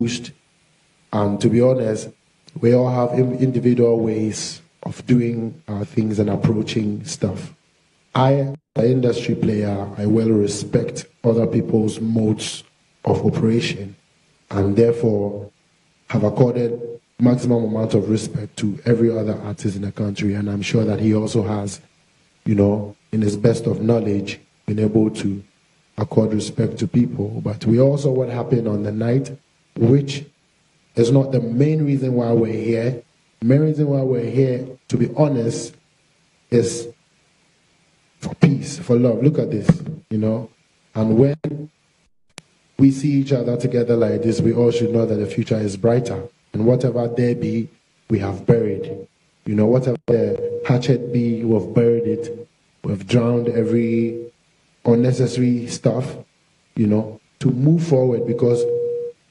pushed. And to be honest, we all have individual ways of doing our things and approaching stuff. I, as an industry player, I well respect other people's modes of operation and therefore have accorded maximum amount of respect to every other artist in the country. And I'm sure that he also has, you know, in his best of knowledge, been able to accord respect to people. But we also what happened on the night, which is not the main reason why we're here. The main reason why we're here, to be honest, is for peace, for love. Look at this, you know. And when we see each other together like this, we all should know that the future is brighter. And whatever there be, we have buried. You know, whatever the hatchet be, we've buried it. We've drowned every unnecessary stuff, you know, to move forward, because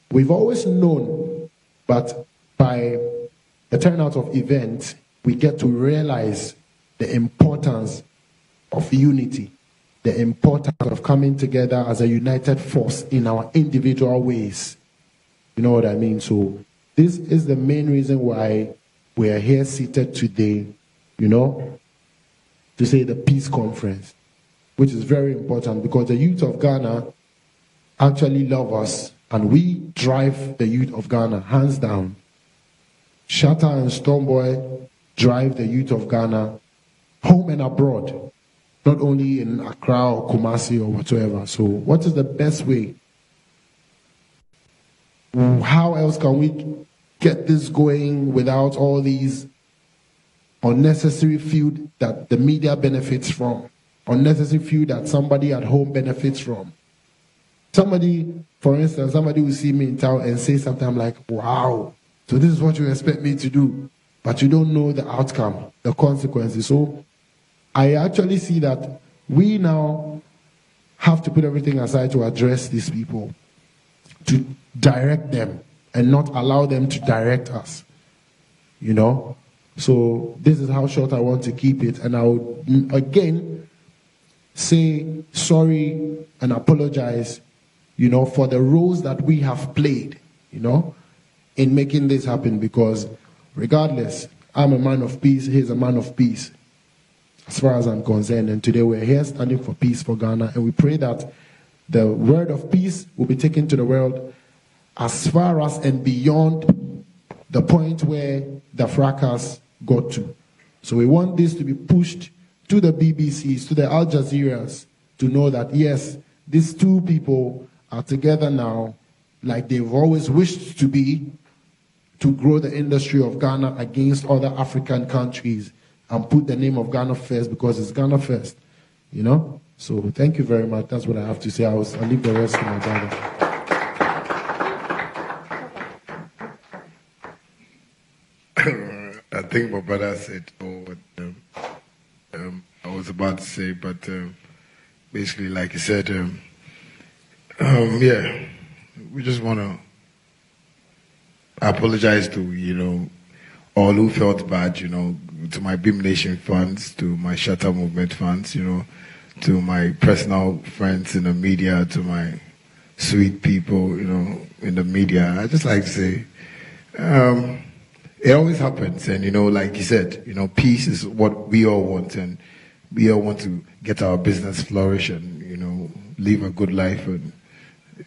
we've always known, but by the turnout of events, we get to realize the importance of unity, the importance of coming together as a united force in our individual ways. You know what I mean? So this is the main reason why we are here seated today, you know, to say the peace conference, which is very important because the youth of Ghana actually love us and we drive the youth of Ghana, hands down. Shatta and Stonebwoy drive the youth of Ghana home and abroad, not only in Accra or Kumasi or whatever. So what is the best way? How else can we get this going without all these unnecessary feud that the media benefits from, unnecessary feud that somebody at home benefits from? Somebody, for instance, somebody will see me in town and say something, I'm like, wow, so this is what you expect me to do, but you don't know the outcome, the consequences. So I actually see that we now have to put everything aside to address these people, to direct them and not allow them to direct us, you know? So this is how short I want to keep it. And I would, again, say sorry and apologize, you know, for the roles that we have played, you know, in making this happen, because regardless, I'm a man of peace, he's a man of peace, as far as I'm concerned. And today we're here standing for peace for Ghana, and we pray that the word of peace will be taken to the world as far as and beyond the point where the fracas got to. So we want this to be pushed to the BBCs, to the Al Jazeeras, to know that yes, these two people are together now, like they've always wished to be, to grow the industry of Ghana against other African countries and put the name of Ghana first, because it's Ghana first, you know? So thank you very much. That's what I have to say. I'll leave the rest to my brother. I think my brother said what I was about to say, but basically, like he said, yeah, we just want to apologize to, you know, all who felt bad, you know, to my Beam Nation fans, to my Shatta Movement fans, you know, to my personal friends in the media, to my sweet people, you know, in the media. I just like to say, it always happens, and you know, like you said, you know, peace is what we all want, and we all want to get our business flourish and, you know, live a good life, and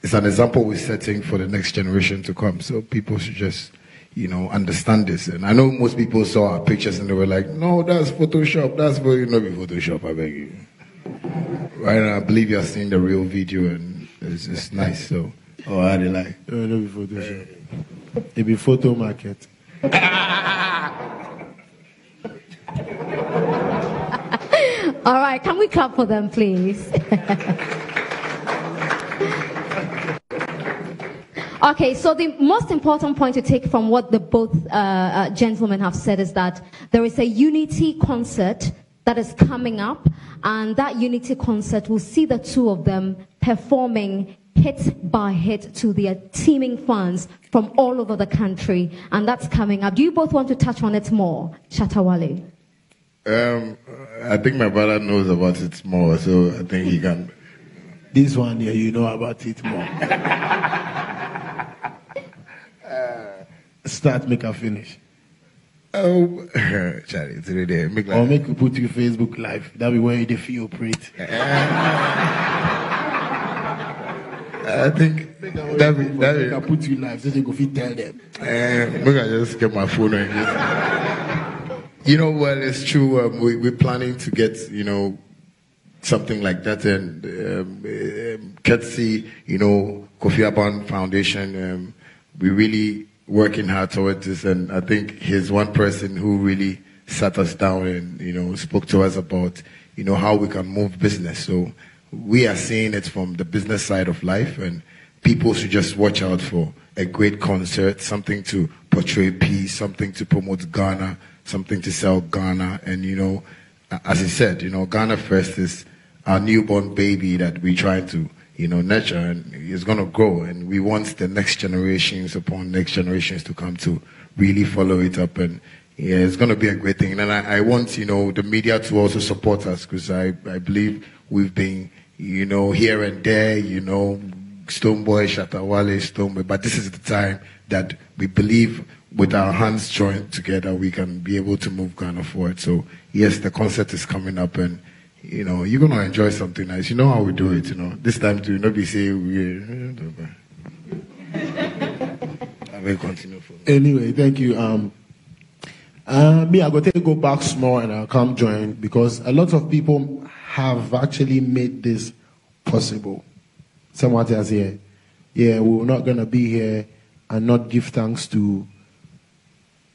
it's an example we're setting for the next generation to come. So people should just, you know, understand this. And I know most people saw our pictures and they were like, no, that's Photoshop, that's very not be Photoshop, I beg you. Right, and I believe you're seeing the real video, and it's nice. So, oh, how they like? No, no be Photoshop. It be photo market. All right, can we clap for them, please? Okay, so the most important point to take from what the both gentlemen have said is that there is a unity concert that is coming up, and that unity concert will see the two of them performing hit by hit to their teeming fans from all over the country, and that's coming up. Do you both want to touch on it more, Shatta Wale? I think my brother knows about it more, so I think he can. This one here, you know about it more. start, make a finish. Oh, Charlie, it's really make like, or make you put you Facebook Live. That be where you feel operate. I think that I put you live so they go fit tell them. Maybe I just get my phone and just. You know, well, it's true. We're planning to get, something like that, and courtesy, Kofi Aban Foundation. We're really working hard towards this, and I think he's one person who really sat us down and spoke to us about how we can move business. So we are seeing it from the business side of life, and people should just watch out for a great concert, something to portray peace, something to promote Ghana, something to sell Ghana. And as he said, Ghana First is our newborn baby that we're trying to nurture, and it's going to grow, and we want the next generations upon next generations to come to really follow it up, and yeah, it's going to be a great thing. And I want the media to also support us, because I believe we've been here and there, Stonebwoy, Shatta Wale Stonebwoy, but this is the time that we believe with our hands joined together we can be able to move Ghana forward. So yes, the concert is coming up, and you're going to enjoy something nice. You know how we do it, This time to not be say we. I will continue. Anyway, thank you. Me, I go go back small and I'll come join, because a lot of people have actually made this possible. Someone else here, yeah, we're not going to be here and not give thanks to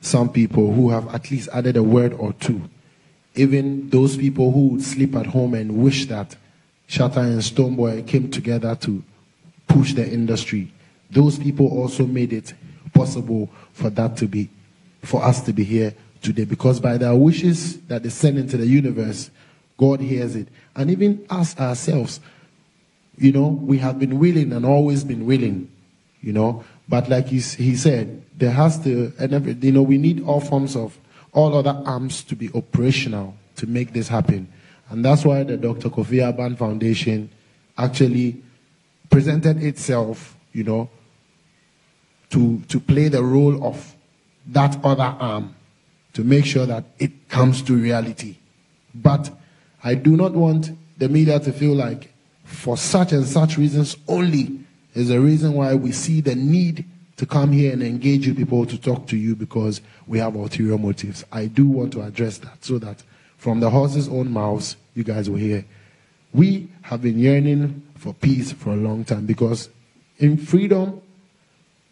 some people who have at least added a word or two. Even those people who would sleep at home and wish that Shatta and Stonebwoy came together to push the industry. Those people also made it possible for us to be here today, because by their wishes that they send into the universe, God hears it. And even us ourselves, we have been willing and always been willing, But like he said, there has to, we need all other arms to be operational to make this happen. And that's why the Dr. Kofi Aban Foundation actually presented itself, to play the role of that other arm to make sure that it comes to reality. But I do not want the media to feel like for such and such reasons only is the reason why we see the need to come here and engage you people to talk to you, because we have ulterior motives. I do want to address that so that from the horse's own mouths, you guys will hear. We have been yearning for peace for a long time, because in freedom,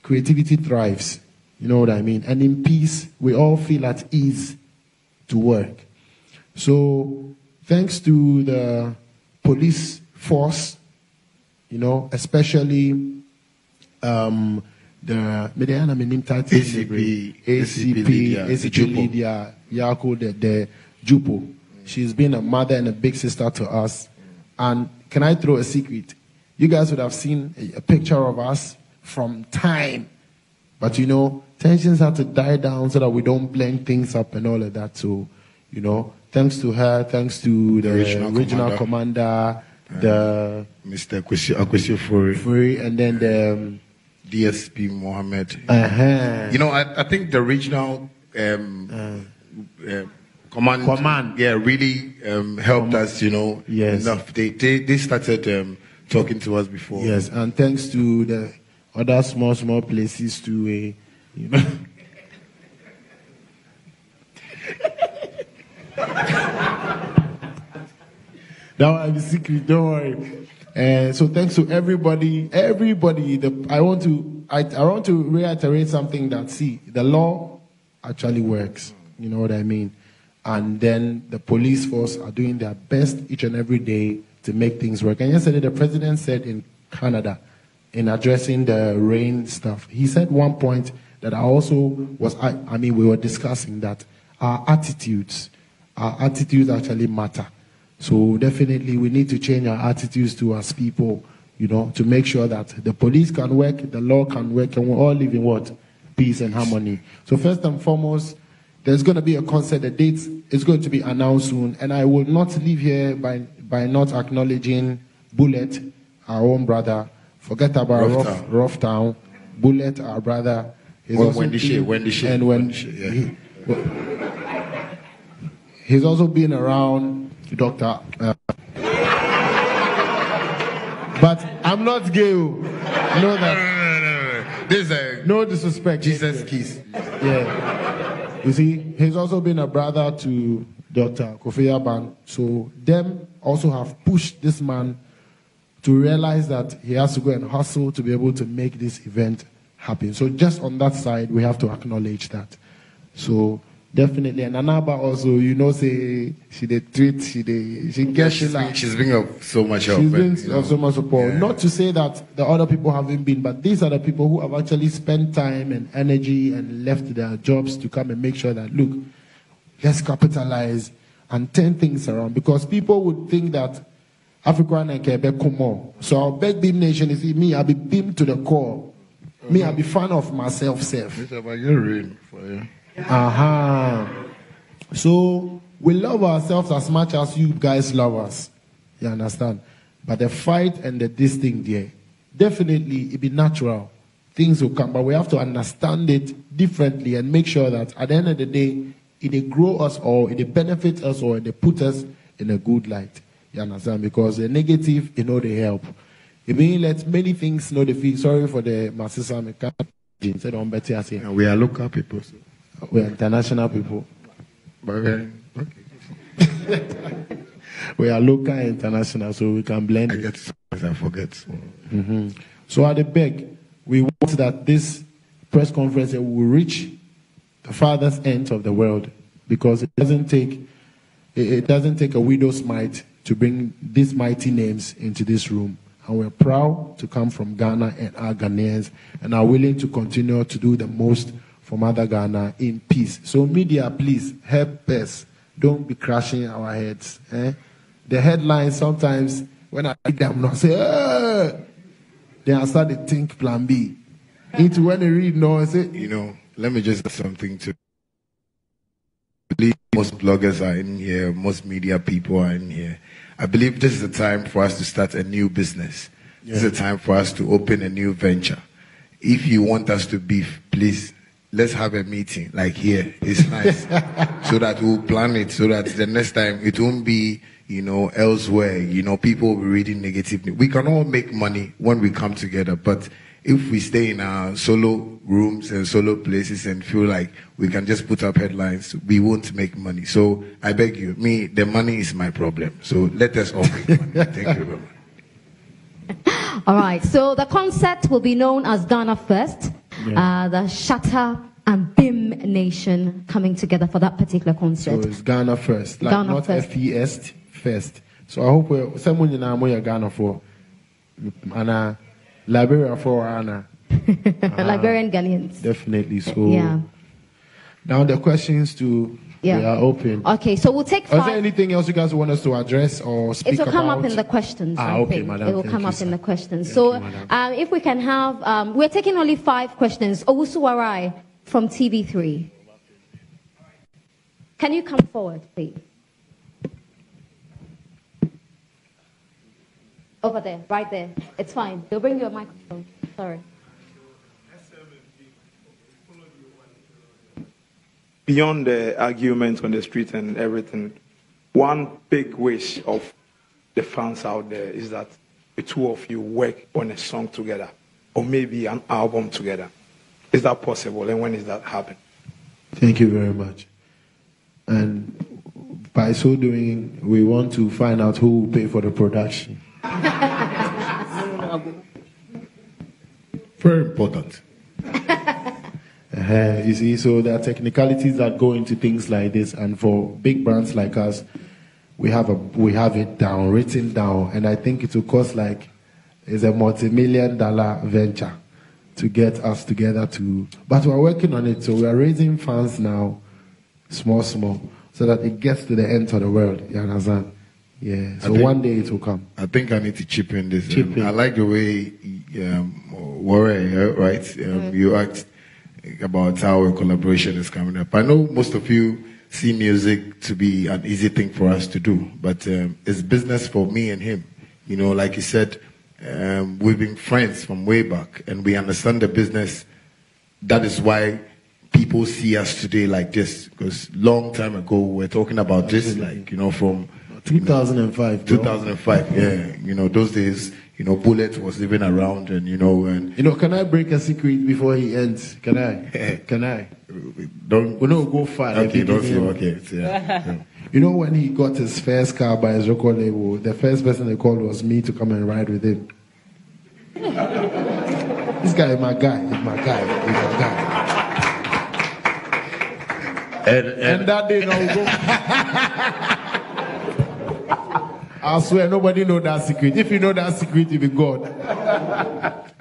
creativity thrives. You know what I mean? And in peace, we all feel at ease to work. So thanks to the police force, especially the ACP Lydia Yako, the Jupo. She's been a mother and a big sister to us. And can I throw a secret? You guys would have seen a picture of us from time. But tensions have to die down so that we don't blend things up and all of that. So, thanks to her, thanks to the regional commander, the Mr. Akwesi Furi, and then the DSP Mohammed. I think the regional command, yeah, really helped us, yes. enough. They started talking to us before. Yes, and thanks to the other small places to, That one is secret, don't worry. So thanks to everybody. I want to reiterate something that, the law actually works. You know what I mean? And then the police force are doing their best each and every day to make things work. And yesterday the president said in Canada, in addressing the rain stuff, he said one point that we were discussing, that our attitudes actually matter. So definitely we need to change our attitudes towards people, to make sure that the police can work, the law can work, and we all live in what? Peace and harmony. So first and foremost, there's going to be a concert. The date is going to be announced soon, and I will not leave here by not acknowledging Bullet, our own brother. Forget about Rough Town. Bullet, our brother. He's also been around Dr. But I'm not gay. Know that. No. This is no disrespect. Jesus kiss. Yeah. You see, he's also been a brother to Dr. Kofi Aban. So them also have pushed this man to realize that he has to go and hustle to be able to make this event happen. So just on that side, we have to acknowledge that. So definitely, and Anaba also, say she's been of so much help. She's been of so much support. Yeah. Not to say that the other people haven't been, but these are the people who have actually spent time and energy and left their jobs to come and make sure that, look, let's capitalize and turn things around. Because people would think that African and Quebec come on. So our big Beam Nation is me, I'll be beamed to the core. Me, I'll be fan of myself, self. It's about your reign for you. So we love ourselves as much as you guys love us. You understand? But the fight and this thing there, definitely it be natural. Things will come, but we have to understand it differently and make sure that at the end of the day, it grow us or it benefits us or it put us in a good light. You understand? Because the negative, they help. It means let many things know the feel. Sorry for the Masisa Mekana. We are local people. So. We are international people. But okay. We are local and international, so we can blend it. I forget. Mm-hmm. So at the back, we want that this press conference will reach the farthest ends of the world, because it doesn't take a widow's mite to bring these mighty names into this room. And we're proud to come from Ghana and our Ghanaians, and are willing to continue to do the most for Mother Ghana in peace. So media, please help us. Don't be crashing our heads. The headlines sometimes, when I read them, I say, then I start to think plan B. Into when they read, I say, let me just say something to. I believe most bloggers are in here, most media people are in here. I believe this is the time for us to start a new business. Yeah. This is the time for us to open a new venture. If you want us to beef, please, let's have a meeting like here. It's nice. So that we'll plan it, so that the next time it won't be, elsewhere. People will be reading negative news. We can all make money when we come together, but if we stay in our solo rooms and solo places and feel like we can just put up headlines, we won't make money. So I beg you, the money is my problem. So let us all make money. Thank you very much. All right. So the concert will be known as Ghana First. Yeah. The Shatta and Beam Nation coming together for that particular concert. So it's Ghana First, like Ghana not first. FES first. So I hope someone in our Ghana for and Liberia for Anna. Liberian Ghanaians. Definitely. So yeah. Now the questions we are open. Okay, so we'll take 5. Is there anything else you guys want us to address or speak about? It will come up in the questions. Okay, madam. It will come up in the questions. So if we can have, we're taking only 5 questions. Owusu Warai from TV3. Can you come forward, please? Over there, right there. It's fine. They'll bring you a microphone. Sorry. Beyond the arguments on the street and everything, one big wish of the fans out there is that the two of you work on a song together, or maybe an album together. Is that possible, and when is that happening? Thank you very much. And by so doing, we want to find out who will pay for the production. Very important. You see, so there are technicalities that go into things like this, and for big brands like us, we have it down, written down, and I think it will cost it's a multi-million-dollar venture to get us together but we're working on it, so we are raising funds now, small, so that it gets to the end of the world. You understand? Yeah. So one day it will come. I think I need to chip in this. I like the way Warren, right? You asked about how a collaboration is coming up. I know most of you see music to be an easy thing for us to do, but it's business for me and him. Like you said, we've been friends from way back, and we understand the business that is why people see us today like this. Because long time ago we were talking about this, like, you know, from 2005. 2005, yeah. Those days, Bullet was living around, and can I break a secret before he ends? Can I? Can I? Don't. We don't go far. Okay, don't say okay. Yeah. When he got his first car by his record label, the first person they called was me to come and ride with him. This guy is my guy. He's my guy. He's my guy. And that day, now we go. I swear, nobody know that secret. If you know that secret, you be God.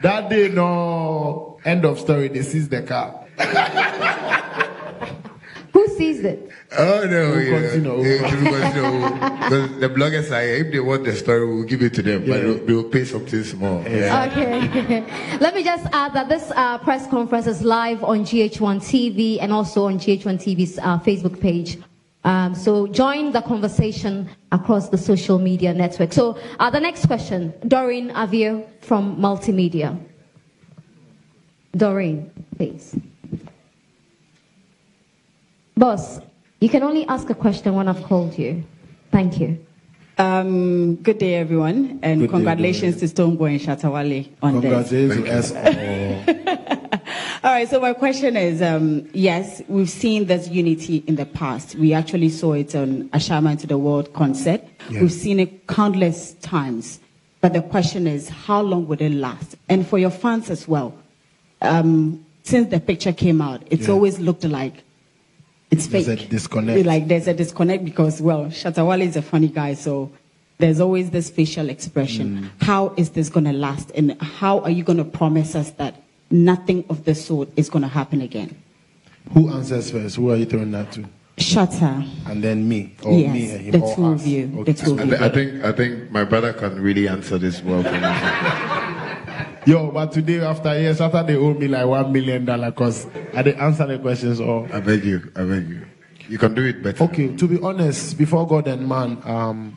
That day, no. End of story. They seize the car. Who sees it? Oh no, continue. Because the bloggers are here. If they want the story, we'll give it to them, but they'll pay something small. Yeah. Okay. Let me just add that this press conference is live on GH1 TV and also on GH1 TV's Facebook page. So join the conversation across the social media network. So the next question, Doreen Avio from Multimedia. Doreen, please. Boss, you can only ask a question when I've called you. Thank you. Good day, everyone, and Good congratulations day, to Stonebwoy and Shatta Wale on this. Congratulations. All right, so my question is, yes, we've seen this unity in the past. We actually saw it on A Shaman to the World concert. Yeah. We've seen it countless times. But the question is, how long would it last? And for your fans as well, since the picture came out, it's always looked like it's fake. There's a disconnect. Like there's a disconnect because, well, Shatta Wale is a funny guy, so there's always this facial expression. How is this going to last? And how are you going to promise us that nothing of the sort is going to happen again? Who answers first? Who are you throwing that to? Shatta. And then me. Or yes, me and him. the or two us. of you. Okay. The two of you. I think my brother can really answer this well for me. Yo, but today after years, after they owe me like $1 million because I didn't answer the questions all. I beg you. You can do it better. Okay, to be honest, before God and man,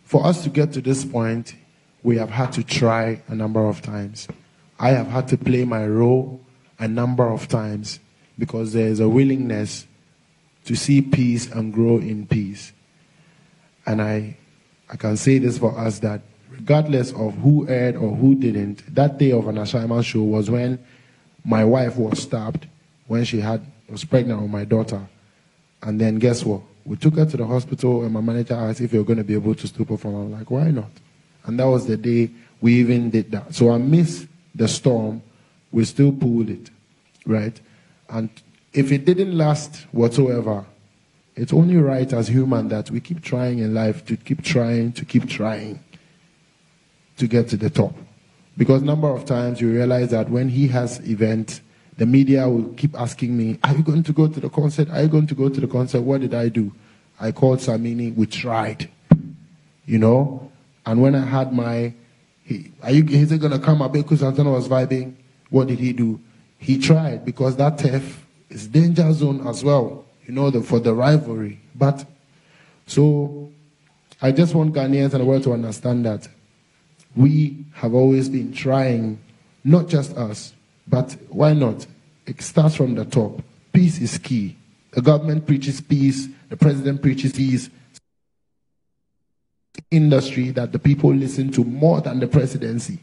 for us to get to this point, we have had to try a number of times. I have had to play my role a number of times because there is a willingness to see peace and grow in peace. And I can say this for us that regardless of who aired or who didn't, that day of an Ashaiman show was when my wife was stabbed when she was pregnant with my daughter. And then guess what? We took her to the hospital and my manager asked if you're going to be able to still perform. I'm like, why not? And that was the day we even did that. So I missed the storm. We still pulled it, right? And if it didn't last whatsoever, it's only right as human that we keep trying in life to keep trying to get to the top. Because a number of times you realize that when he has events, the media will keep asking me, are you going to go to the concert? Are you going to go to the concert? What did I do? I called Samini, we tried, And when I had is it going to come up? Because Santana was vibing. What did he do? He tried because that turf is danger zone as well, for the rivalry. But, so, I just want Ghanaians and the world to understand that we have always been trying, not just us, but why not? It starts from the top. Peace is key. The government preaches peace. The president preaches peace. Industry that the people listen to more than the presidency.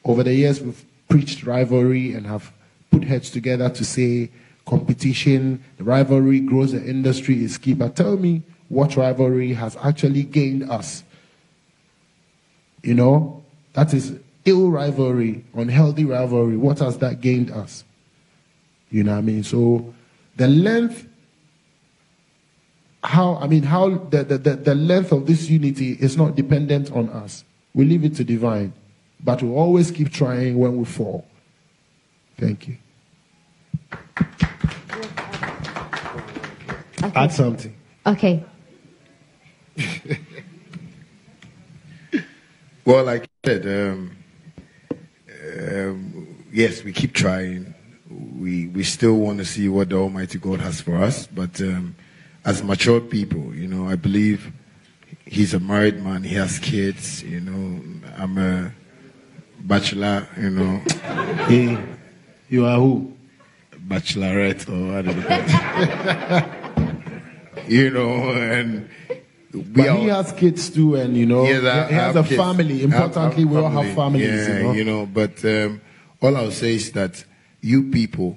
Over the years, we've preached rivalry and have put heads together to say competition, the rivalry grows the industry is key. But tell me what rivalry has actually gained us. That is ill rivalry, unhealthy rivalry. What has that gained us? You know what I mean? So the length, the length of this unity is not dependent on us. We leave it to divine. But we'll always keep trying when we fall. Thank you. Okay. Add something. Okay. Well, like I said, yes, we keep trying. We still want to see what the Almighty God has for us. But as mature people, I believe he's a married man. He has kids. I'm a bachelor, you know. Hey, you are who? Bachelorette or whatever. You know, and but he has kids too, and you know, yes, he has a kids. Family. Importantly, we all have families. Yeah, you know, but all I'll say is that you people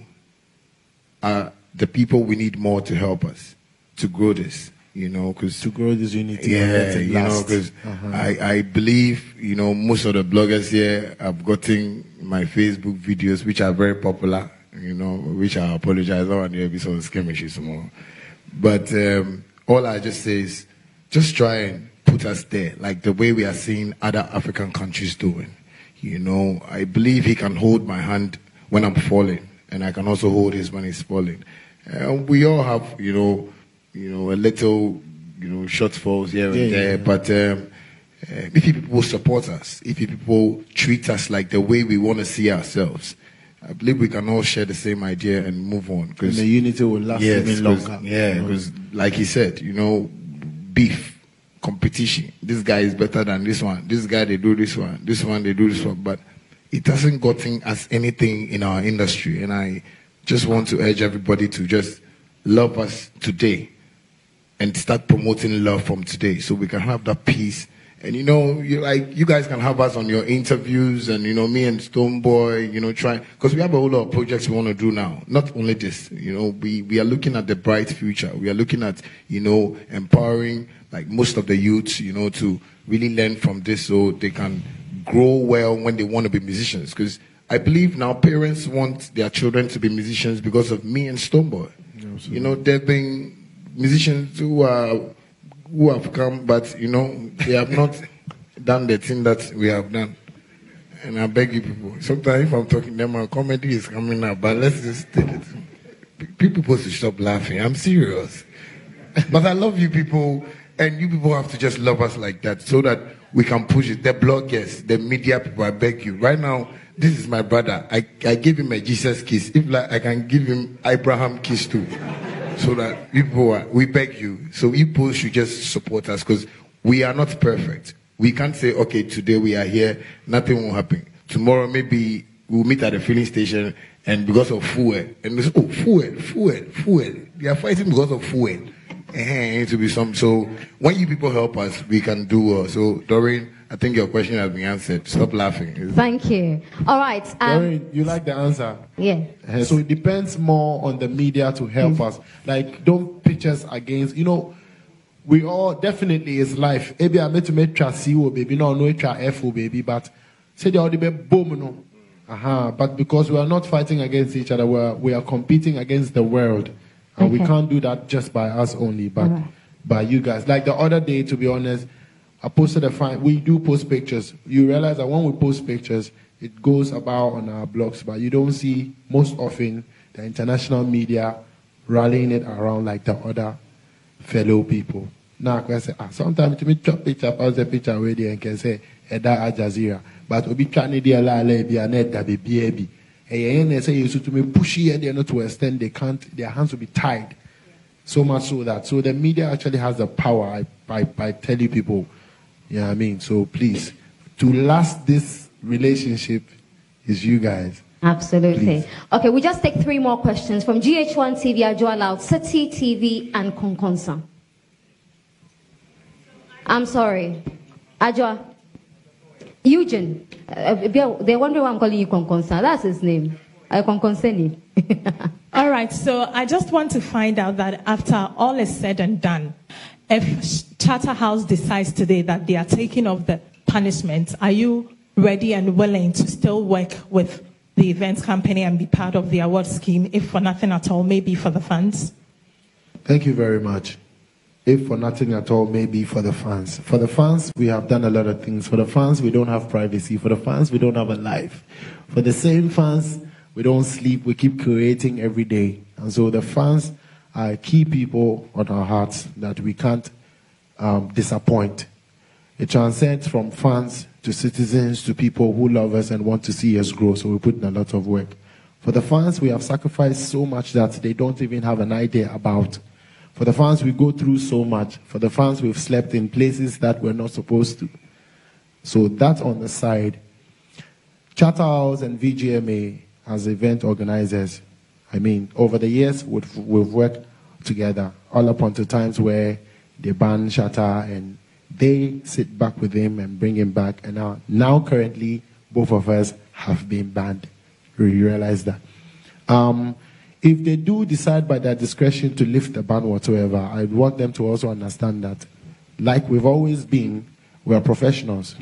are the people we need more to help us to grow this. You know, because to grow this unity. Yeah, you know, because I believe, you know, most of the bloggers here have gotten my Facebook videos, which are very popular. You know, which I apologize. I don't want to be so skirmishy more. But all I just say is, just try and put us there, like the way we are seeing other African countries doing. You know, I believe he can hold my hand when I'm falling, and I can also hold his when he's falling. We all have, you know, a little, you know, shortfalls here and there. Yeah. But if people support us, if people treat us like the way we want to see ourselves, I believe we can all share the same idea and move on. And the unity will last even longer. Yeah, because like he said, you know, beef, competition. This guy is better than this one. This guy, they do this one. This one, they do this one. But it hasn't gotten us anything in our industry. And I just want to urge everybody to just love us today and start promoting love from today so we can have that peace. And you know, you guys can have us on your interviews, and you know, me and Stonebwoy, you know, try, because we have a whole lot of projects we want to do now. Not only this, you know, we are looking at the bright future. We are looking at, you know, empowering like most of the youths, you know, to really learn from this so they can grow well when they want to be musicians. Because I believe now parents want their children to be musicians because of me and Stonebwoy. You know, there have been musicians who have come, but you know, they have not done the thing that we have done. And I beg you people, sometimes if I'm talking to them, my comedy is coming up, but let's just take it. People supposed to stop laughing. I'm serious. But I love you people, and you people have to just love us like that so that we can push it. The bloggers, the media people, I beg you. Right now, this is my brother. I gave him a Jesus kiss. If like I can give him Abraham kiss too. So that we beg you. So people should just support us because we are not perfect. We can't say, okay, today we are here, nothing will happen. Tomorrow maybe we'll meet at the filling station and because of fuel. And they say, oh, fuel. They are fighting because of fuel. It needs to be some. So when you people help us, we can do well. So Doreen, I think your question has been answered. Stop laughing. Thank you. All right. Doreen, you like the answer? Yeah. So it depends more on the media to help us. Like, don't pitch us against, you know, we all definitely is life. Maybe I made to make trust baby, no F baby, but say they already be boom no. But because we are not fighting against each other, we are competing against the world. And we can't do that just by us only, but by you guys. Like the other day, to be honest, I posted we do post pictures. You realize that when we post pictures, it goes about on our blogs, but you don't see most often the international media rallying it around like the other fellow people. Now, I say, sometimes to me, chop picture, post the picture where they can say, Eda Al Jazeera. But we be trying to la be a net that be baby. And they say you to me pushy and they're not to extend, they can't, their hands will be tied. So much so that. So the media actually has the power by telling people, you know what I mean? So please, to last this relationship is you guys. Absolutely. Please. Okay, we just take 3 more questions from GH1 TV, Ajua Loud, City TV, and Konkonsa. I'm sorry. Ajua. Eugene. They're wondering why I'm calling you Konkonsa. That's his name. Konkonseni. All right, so I just want to find out that after all is said and done, if Charterhouse decides today that they are taking off the punishment, are you ready and willing to still work with the events company and be part of the award scheme, if for nothing at all, maybe for the fans? Thank you very much. If for nothing at all, maybe for the fans. For the fans, we have done a lot of things. For the fans, we don't have privacy. For the fans, we don't have a life. For the same fans, we don't sleep. We keep creating every day. And so the fans are key people on our hearts that we can't disappoint. It transcends from fans to citizens to people who love us and want to see us grow. So we put in a lot of work. For the fans, we have sacrificed so much that they don't even have an idea about. For the fans, we go through so much. For the fans, we've slept in places that we're not supposed to. So that's on the side. Shatta House and VGMA as event organizers, I mean, over the years, we've worked together all up until times where they ban Shatta and they sit back with him and bring him back. And now currently, both of us have been banned. We realize that. If they do decide by their discretion to lift the ban whatsoever, I want them to also understand that, like we've always been, we are professionals.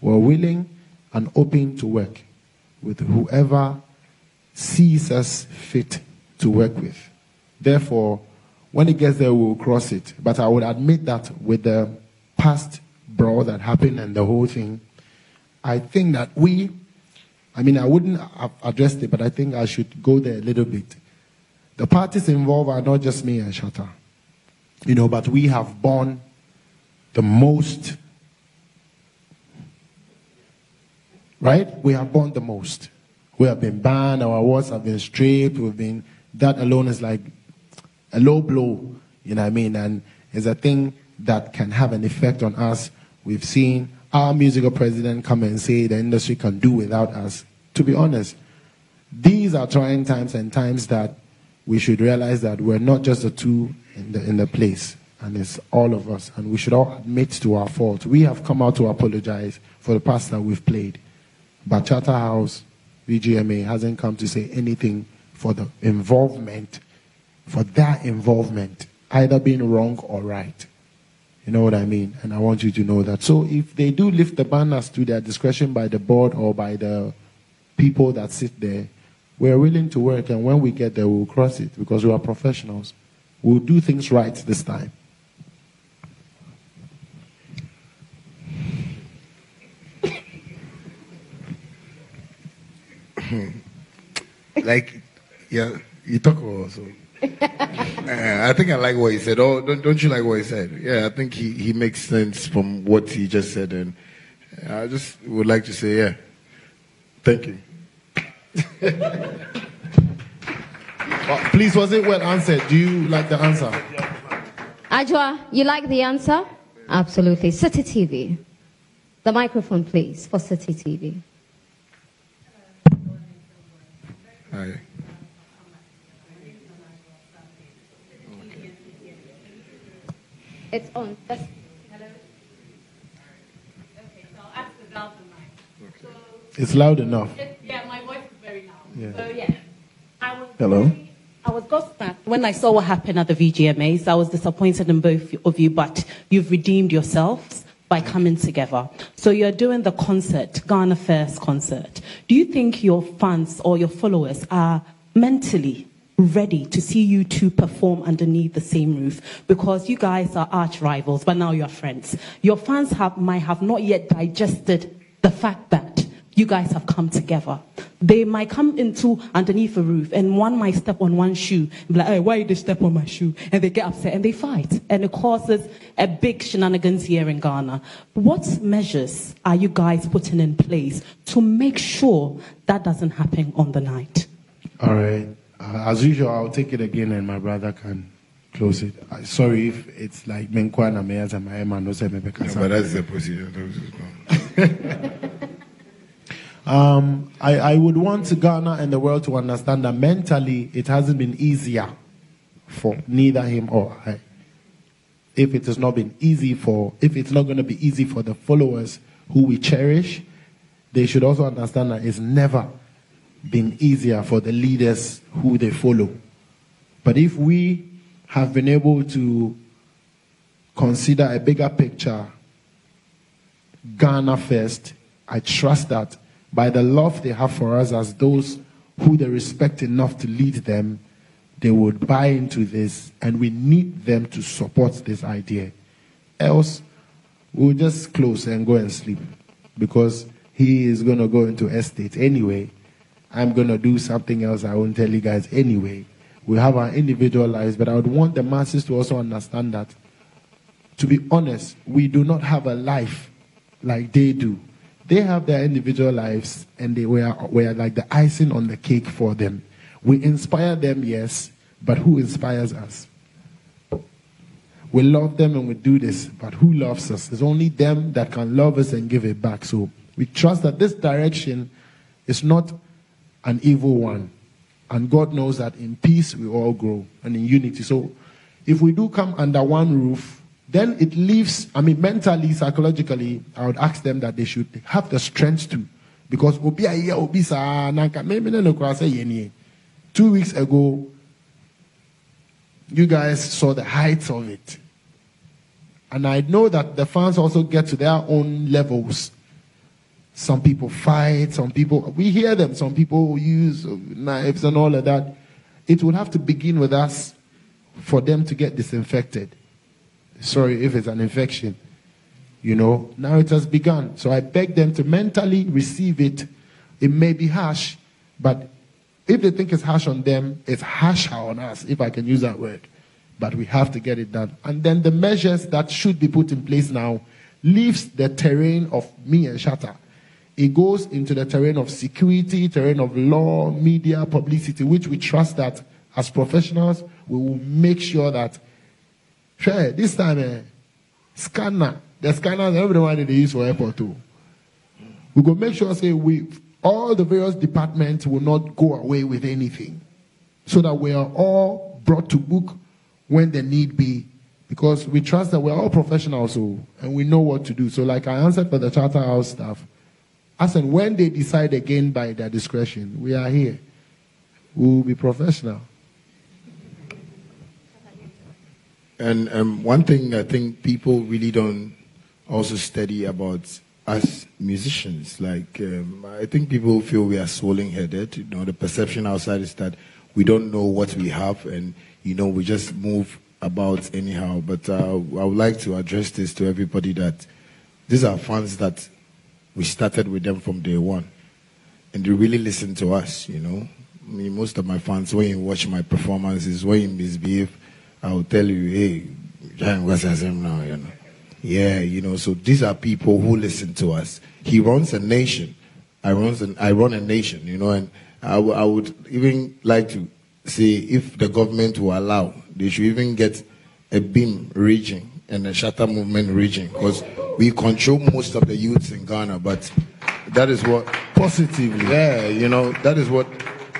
We're willing and open to work with whoever sees us fit to work with. Therefore, when it gets there, we'll cross it. But I would admit that with the past brawl that happened and the whole thing, I think that I wouldn't have addressed it, but I think I should go there a little bit. The parties involved are not just me and Shatta, but we have borne the most, right? We have borne the most. We have been banned, our awards have been stripped, that alone is like a low blow, and it's a thing that can have an effect on us. We've seen our musical president come and say the industry can do without us. To be honest, these are trying times and times that we should realize that we're not just the two in the place, and it's all of us, and we should all admit to our fault. We have come out to apologize for the past that we've played, but Shatta House, VGMA hasn't come to say anything for the involvement, for their involvement, either being wrong or right. You know what I mean? And I want you to know that. So if they do lift the banners to their discretion by the board or by the people that sit there, we're willing to work, and when we get there, we'll cross it because we are professionals. We'll do things right this time. Yeah, you talk also. I think I like what he said. Oh, don't you like what he said? Yeah, I think he makes sense from what he just said, and I just would like to say, yeah, thank you. Please, was it well answered? Do you like the answer? Ajwa, you like the answer? Absolutely. City TV. The microphone, please, for City TV. Hi. It's on. Hello? Okay, so I'll ask without the mic. So, it's loud enough. Yeah, my voice is very loud. Yeah. So, yeah. Hello? I was gobsmacked when I saw what happened at the VGMAs. I was disappointed in both of you, but you've redeemed yourselves by coming together. So you're doing the concert, Ghana First concert. Do you think your fans or your followers are mentally ready to see you two perform underneath the same roof? Because you guys are arch rivals, but now you're friends. Your fans might have not yet digested the fact that you guys have come together. They might come into underneath a roof and one might step on one shoe and be like, hey, why did you step on my shoe? And they get upset and they fight. And it causes a big shenanigans here in Ghana. What measures are you guys putting in place to make sure that doesn't happen on the night? All right. As usual, I'll take it again and my brother can close it. Sorry if it's like Menkwa na Meyas and my man no say me because. No, but that's the procedure. I would want Ghana and the world to understand that mentally it hasn't been easier for neither him or I. If it's not going to be easy for the followers who we cherish, they should also understand that it's never been easier for the leaders who they follow. But if we have been able to consider a bigger picture, Ghana first, I trust that by the love they have for us as those who they respect enough to lead them, they would buy into this, and we need them to support this idea. Else, we'll just close and go and sleep, because he is going to go into estate anyway. I'm going to do something else I won't tell you guys anyway. We have our individual lives, but I would want the masses to also understand that, to be honest, we do not have a life like they do. They have their individual lives, and we are like the icing on the cake for them. We inspire them, yes, but who inspires us? We love them and we do this, but who loves us? It's only them that can love us and give it back. So we trust that this direction It's not an evil one. And God knows that in peace we all grow and in unity. So if we do come under one roof, then it leaves, mentally, psychologically, I would ask them that they should have the strength to. Because 2 weeks ago, you guys saw the heights of it. And I know that the fans also get to their own levels. Some people fight, some people, we hear them, some people use knives and all of that. It will have to begin with us for them to get disinfected. Sorry if it's an infection. Now it has begun. So I beg them to mentally receive it. It may be harsh, but if they think it's harsh on them, it's harsher on us, if I can use that word. But we have to get it done. And then the measures that should be put in place now leaves the terrain of me and Shatta. It goes into the terrain of security, terrain of law, media, publicity, which we trust that as professionals, we will make sure that this time, the scanners, everyone they use for airport too. We will make sure, all the various departments will not go away with anything, so that we are all brought to book when the need be, because we trust that we're all professionals, and we know what to do. So, like I answered for the Charter House staff, as and when they decide again by their discretion, we are here. We will be professional. And one thing I think people really don't also study about us musicians, I think people feel we are swollen-headed. The perception outside is that we don't know what we have, and we just move about anyhow. But I would like to address this to everybody, that these are fans that we started with them from day one, and they really listen to us. Most of my fans, when you watch my performances, when you misbehave, I will tell you, hey, what's him now, Yeah, so these are people who listen to us. He runs a nation. I run a nation, and I would even like to say, if the government will allow, they should even get a BIM region and a Shatta movement region, because we control most of the youths in Ghana, but that is what... Positively. Yeah, that is what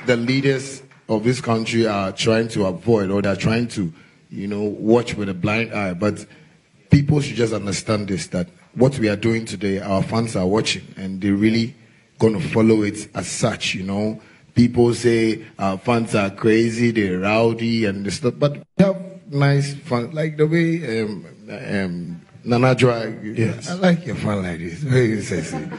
the leaders of this country are trying to avoid, or they're trying to, watch with a blind eye. But people should just understand this, that what we are doing today, our fans are watching, and they're really going to follow it as such, People say our fans are crazy, they're rowdy and stuff, but we have nice fun, like the way Nana Joa, yes. I like your fun like this, very sexy.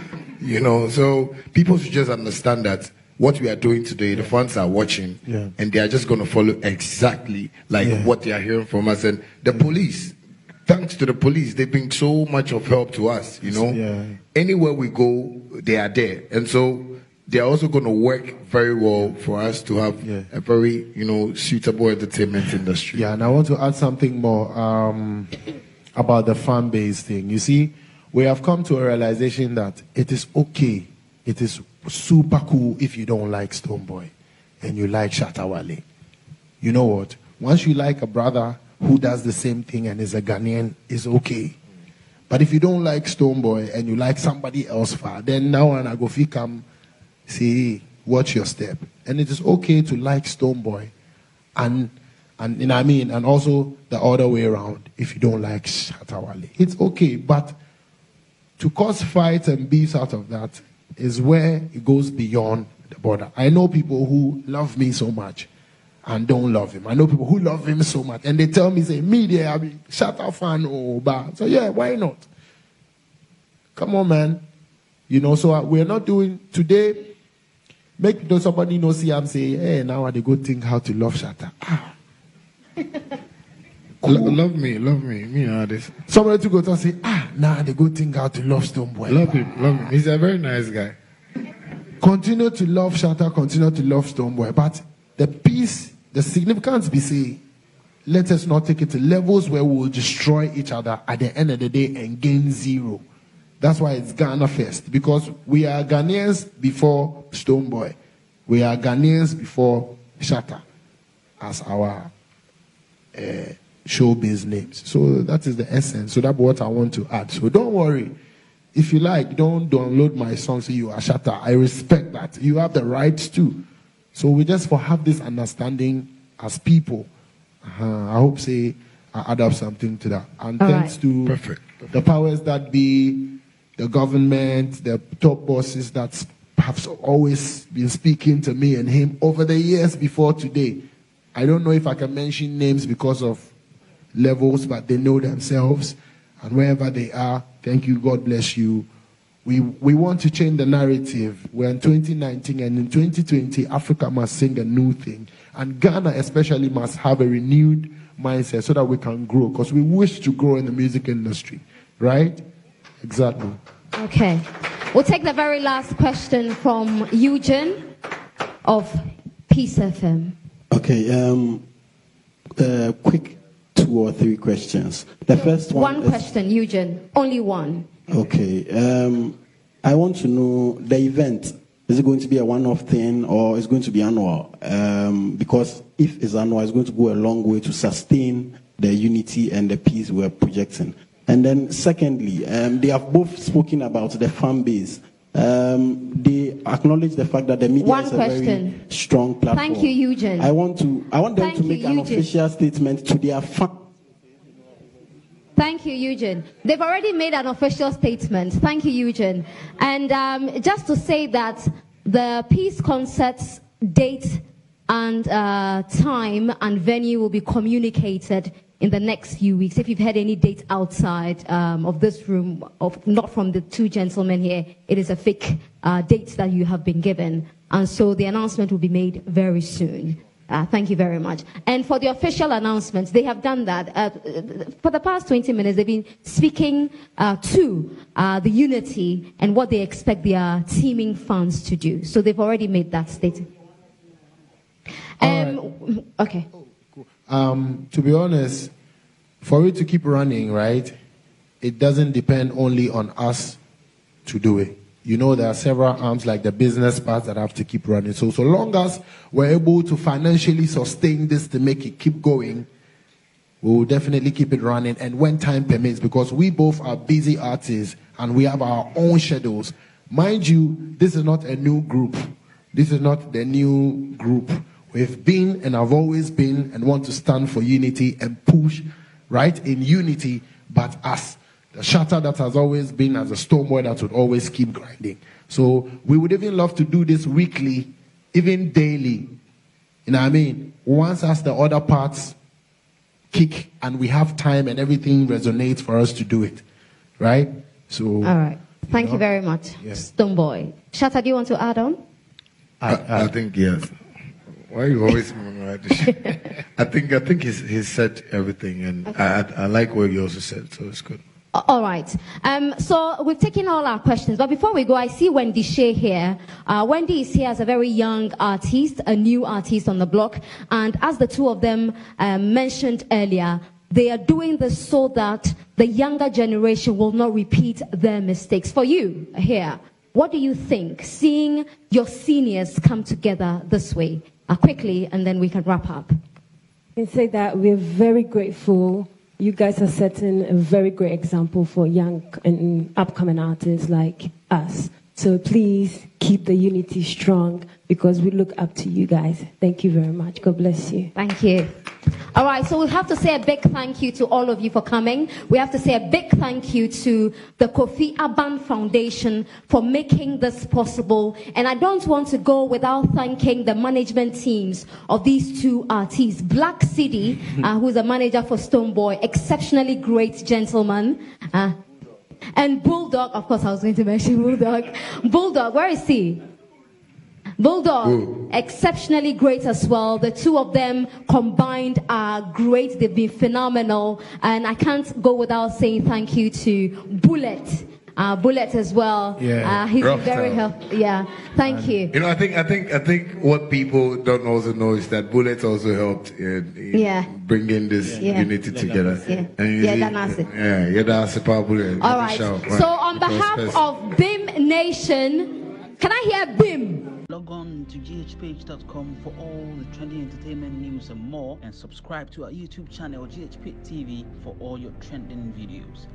So people should just understand that what we are doing today, the fans are watching, and they are just going to follow exactly like what they are hearing from us. And the police, thanks to the police, they've been so much of help to us, Anywhere we go, they are there. And so they are also going to work very well for us to have a very, suitable entertainment industry. Yeah, and I want to add something more about the fan base thing. You see, we have come to a realization that it is okay, it is super cool if you don't like Stonebwoy and you like Shatta Wale. You know what? Once you like a brother who does the same thing and is a Ghanaian, it's okay. But if you don't like Stonebwoy and you like somebody else, then now I go come say, watch your step. And it is okay to like Stonebwoy, and also the other way around. If you don't like Shatta Wale, it's okay. But to cause fights and beefs out of that is where it goes beyond the border. I know people who love me so much and don't love him. I know people who love him so much, and they tell me, say, me there, I be Shatta fan or bad. So yeah, why not? Come on, man. So we're not doing today. Make somebody know, see, I'm saying, hey, now they go think how to love Shatta. Cool. Love me. This. Somebody to go to say, now they go think how to love Stonebwoy. Love him. He's a very nice guy. Continue to love Shatta, continue to love Stonebwoy. But the peace, the significance be say, let us not take it to levels where we will destroy each other at the end of the day and gain zero. That's why it's Ghana first, because we are Ghanaians before Stonebwoy. We are Ghanaians before Shatta as our showbiz names. So that is the essence. So that's what I want to add. So don't worry. If you like, don't download my song so you are Shatta. I respect that. You have the rights too. So we just for have this understanding as people. I hope say I add up something to that. And thanks to the powers that be, the government, the top bosses that have always been speaking to me and him over the years before today. I don't know if I can mention names because of levels, but they know themselves. And wherever they are, thank you, God bless you. We want to change the narrative. We're in 2019, and in 2020, Africa must sing a new thing. And Ghana especially must have a renewed mindset so that we can grow, because we wish to grow in the music industry, right? Exactly. Okay. We'll take the very last question from Eugene of Peace FM. Okay, quick 2 or 3 questions. The first one is... question, Eugene. Only one. Okay. I want to know the event. Is it going to be a one-off thing or is it going to be annual? Because if it's annual, it's going to go a long way to sustain the unity and the peace we're projecting. And then secondly, they have both spoken about the fan base. They acknowledge the fact that the media is a very strong platform. Thank you, Eugene. I want them to make an official statement to their fans. Thank you, Eugene. They've already made an official statement. Thank you, Eugene. And just to say that the peace concert's date and time and venue will be communicated in the next few weeks. If you've had any date outside of this room, not from the 2 gentlemen here, it is a fake date that you have been given. And so the announcement will be made very soon. Thank you very much. And for the official announcements, they have done that. For the past 20 minutes, they've been speaking to the unity and what they expect their teaming fans to do. So they've already made that statement. Okay. To be honest, for it to keep running, right, it doesn't depend only on us to do it. You know, there are several arms like the business parts that have to keep running. So long as we're able to financially sustain this to make it keep going, we will definitely keep it running. And when time permits, because we both are busy artists and we have our own schedules. Mind you, this is not a new group. This is not the new group. We've been and have always been and want to stand for unity and push, right, in unity, but as the Shatta that has always been as a Stonebwoy that would always keep grinding. So we would even love to do this weekly, even daily. You know what I mean? Once as the other parts kick and we have time and everything resonates for us to do it. Right? So. All right. Thank you very much, Stonebwoy. Shatta, do you want to add on? I think yes. Why are you always I think he's said everything, and I like what he also said, so it's good. All right. So we've taken all our questions, but before we go, I see Wendy Shea here. Wendy is here as a very young artist, a new artist on the block, and as the 2 of them mentioned earlier, they are doing this so that the younger generation will not repeat their mistakes. For you here, what do you think, seeing your seniors come together this way? Quickly, and then we can wrap up. I can say that we're very grateful. You guys are setting a very great example for young and upcoming artists like us. So please keep the unity strong because we look up to you guys. Thank you very much. God bless you. Thank you. All right, so we have to say a big thank you to all of you for coming. We have to say a big thank you to the Kofi Aban Foundation for making this possible. And I don't want to go without thanking the management teams of these 2 artists. Black City, who's a manager for Stonebwoy, exceptionally great gentleman. And Bulldog, of course I was going to mention Bulldog. Bulldog, where is he? Bulldog, exceptionally great as well. The 2 of them combined are great. They've been phenomenal. And I can't go without saying thank you to Bullet. Bullet as well. Yeah, he's very helpful. Yeah, thank you. You know, I think what people don't also know is that Bullet also helped in bringing this unity together. That's a Bullet. All right. So on behalf of BIM Nation, can I hear BIM? Log on to ghpage.com for all the trending entertainment news and more, and subscribe to our YouTube channel GHP TV for all your trending videos.